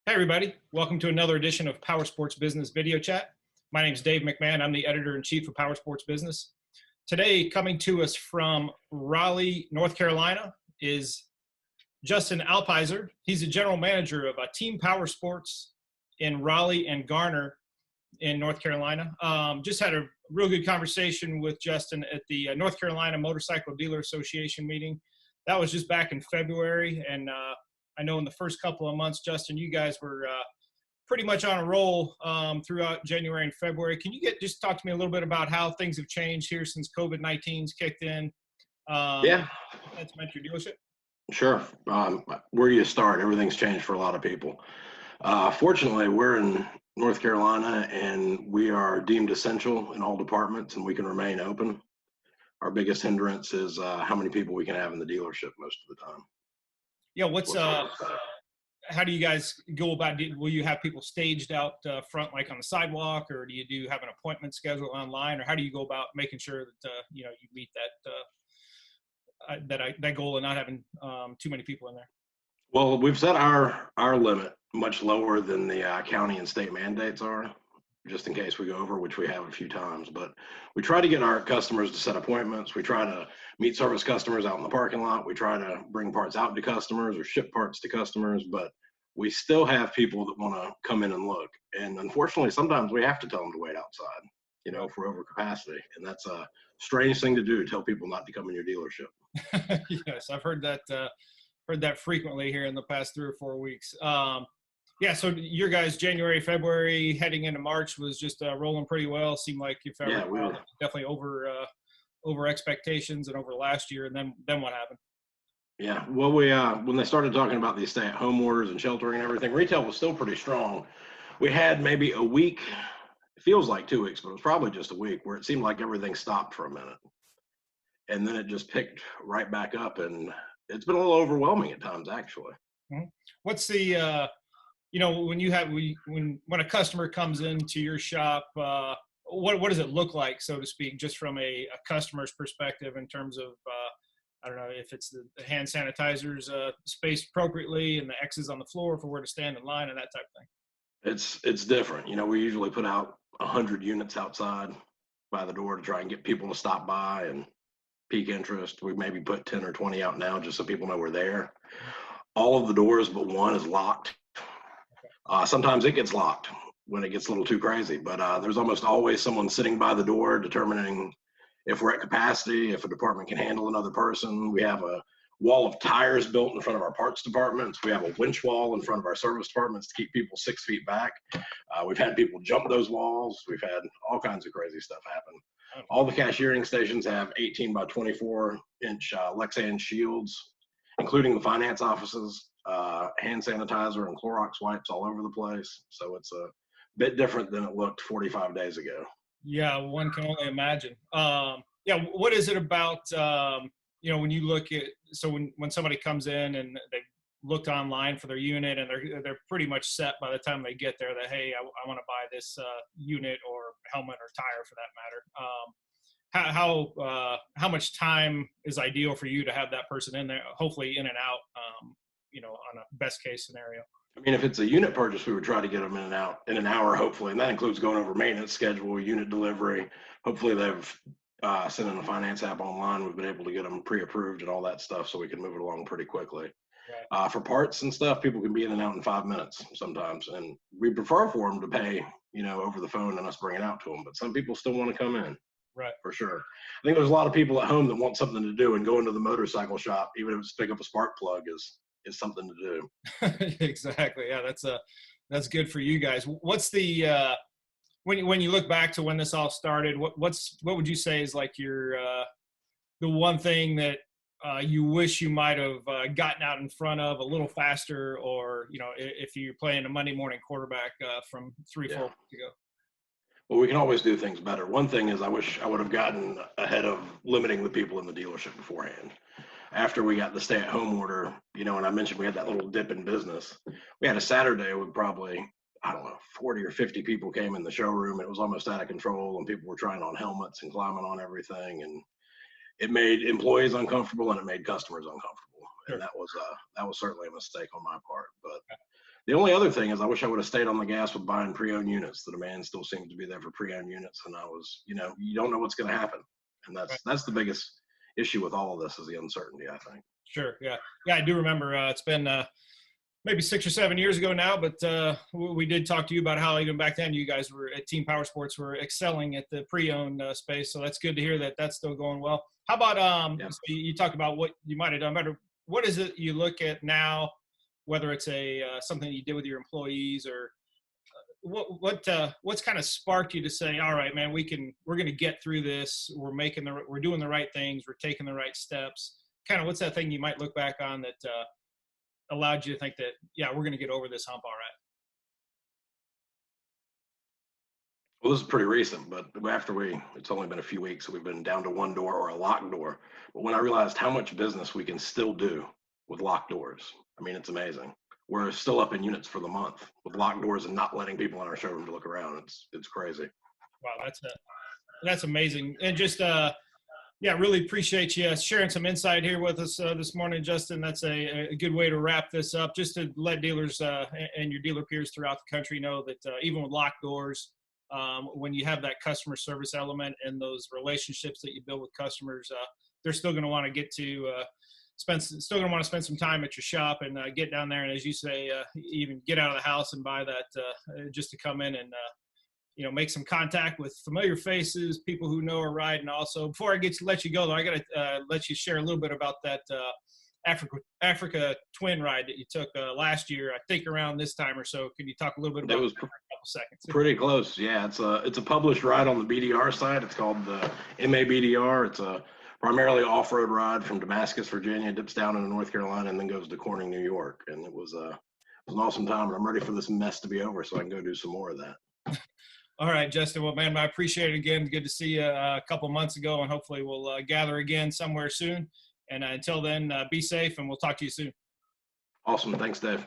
Hey everybody, welcome to another edition of Powersports Business Video Chat. My name is Dave McMahon. I'm the editor-in-chief of Powersports Business. Today, coming to us from Raleigh, North Carolina, is Justin Alpiser. He's the general manager of Team Powersports in Raleigh and Garner in North Carolina. Just had a real good conversation with Justin at the North Carolina Motorcycle Dealer Association meeting. That was just back in February, and I know in the first couple of months, Justin, you guys were pretty much on a roll throughout January and February. Can you just talk to me a little bit about how things have changed here since COVID-19's kicked in? Yeah, That's meant your dealership. sure. Where do you start? Everything's changed for a lot of people. Fortunately, we're in North Carolina and we are deemed essential in all departments and we can remain open. Our biggest hindrance is how many people we can have in the dealership most of the time. Yeah, What's how do you guys go about it? Will you have people staged out front, like on the sidewalk, or do you have an appointment schedule online, or how do you go about making sure that you meet that goal of not having too many people in there? Well, we've set our limit much lower than the county and state mandates are, just in case we go over, which we have a few times. But we try to get our customers to set appointments. We try to meet service customers out in the parking lot. We try to bring parts out to customers or ship parts to customers, but we still have people that want to come in and look. And unfortunately, sometimes we have to tell them to wait outside, if we're over capacity. And that's a strange thing to do, tell people not to come in your dealership. Yes, I've heard that frequently here in the past 3 or 4 weeks. Yeah, so your guys' January, February, heading into March was just rolling pretty well. Seemed like if ever Yeah, we were. definitely over expectations and over last year. And then what happened? Yeah, well, we when they started talking about these stay-at-home orders and sheltering and everything, retail was still pretty strong. We had maybe a week, it feels like 2 weeks, but it was probably just a week where it seemed like everything stopped for a minute, and then it just picked right back up, and it's been a little overwhelming at times, actually. Mhm. What's the when you have when a customer comes into your shop, what does it look like, so to speak, just from a customer's perspective in terms of I don't know if it's the hand sanitizers spaced appropriately and the X's on the floor for where to stand in line and that type of thing. It's different. We usually put out 100 units outside by the door to try and get people to stop by and peak interest. We maybe put 10 or 20 out now just so people know we're there. All of the doors but one is locked. Sometimes it gets locked when it gets a little too crazy, but there's almost always someone sitting by the door determining if we're at capacity, if a department can handle another person. We have a wall of tires built in front of our parts departments. We have a winch wall in front of our service departments to keep people 6 feet back. We've had people jump those walls. We've had all kinds of crazy stuff happen. All the cashiering stations have 18 by 24 inch Lexan shields, including the finance offices, hand sanitizer and Clorox wipes all over the place. So it's a bit different than it looked 45 days ago. Yeah, one can only imagine. Yeah, what is it about when you look at, so when somebody comes in and they looked online for their unit and they're pretty much set by the time they get there that, hey, I want to buy this unit or helmet or tire for that matter. How much time is ideal for you to have that person in there, hopefully in and out, on a best case scenario? I mean, if it's a unit purchase, we would try to get them in and out in an hour, hopefully, and that includes going over maintenance schedule, unit delivery. Hopefully, they've sent in the finance app online. We've been able to get them pre-approved and all that stuff, so we can move it along pretty quickly. Right. For parts and stuff, people can be in and out in 5 minutes sometimes, and we prefer for them to pay, over the phone and us bring it out to them. But some people still want to come in. Right. For sure. I think there's a lot of people at home that want something to do, and going to the motorcycle shop, even if it's pick up a spark plug, is something to do. Exactly. Yeah, that's good for you guys. What's the when you look back to when this all started, what would you say is like your the one thing that you wish you might have gotten out in front of a little faster, or if you're playing a Monday morning quarterback from 3-4 weeks ago? Well, we can always do things better. One thing is I wish I would have gotten ahead of limiting the people in the dealership beforehand. After we got the stay-at-home order, and I mentioned we had that little dip in business. We had a Saturday with probably, I don't know, 40 or 50 people came in the showroom. It was almost out of control, and people were trying on helmets and climbing on everything, and it made employees uncomfortable and it made customers uncomfortable. Sure. And that was certainly a mistake on my part. But The only other thing is I wish I would have stayed on the gas with buying pre-owned units. The demand still seems to be there for pre-owned units. And I was, you don't know what's going to happen. And Right. that's the biggest issue with all of this is the uncertainty, I think. Sure. Yeah. Yeah. I do remember it's been maybe 6 or 7 years ago now, but we did talk to you about how even back then you guys were at Team Powersports were excelling at the pre-owned space. So that's good to hear that that's still going well. How about Yeah. so you talked about what you might have done better. What is it you look at now, whether it's something you did with your employees or what's kind of sparked you to say, all right, man, we're going to get through this. We're doing the right things. We're taking the right steps. Kind of what's that thing you might look back on that allowed you to think that, yeah, we're going to get over this hump all right? Well, this is pretty recent, but it's only been a few weeks, so we've been down to one door or a locked door. But when I realized how much business we can still do with locked doors, I mean, it's amazing. We're still up in units for the month with locked doors and not letting people in our showroom to look around. It's crazy. Wow, that's amazing. And just yeah, really appreciate you sharing some insight here with us this morning, Justin. That's a good way to wrap this up, just to let dealers and your dealer peers throughout the country know that even with locked doors, when you have that customer service element and those relationships that you build with customers, they're still going to want to get to still going to want to spend some time at your shop and get down there. And as you say, even get out of the house and buy that just to come in and make some contact with familiar faces, people who know are right. And also, before I let you go, though, I got to let you share a little bit about that Africa twin ride that you took last year, I think around this time or so. Can you talk a little bit about that for a couple seconds? Pretty close. Yeah, it's a published ride on the BDR side. It's called the MABDR. It's a primarily off-road ride from Damascus, Virginia, dips down into North Carolina, and then goes to Corning, New York. And it was an awesome time. And I'm ready for this mess to be over so I can go do some more of that. All right, Justin. Well, man, I appreciate it again. Good to see you a couple months ago, and hopefully we'll gather again somewhere soon. And until then, be safe, and we'll talk to you soon. Awesome. Thanks, Dave.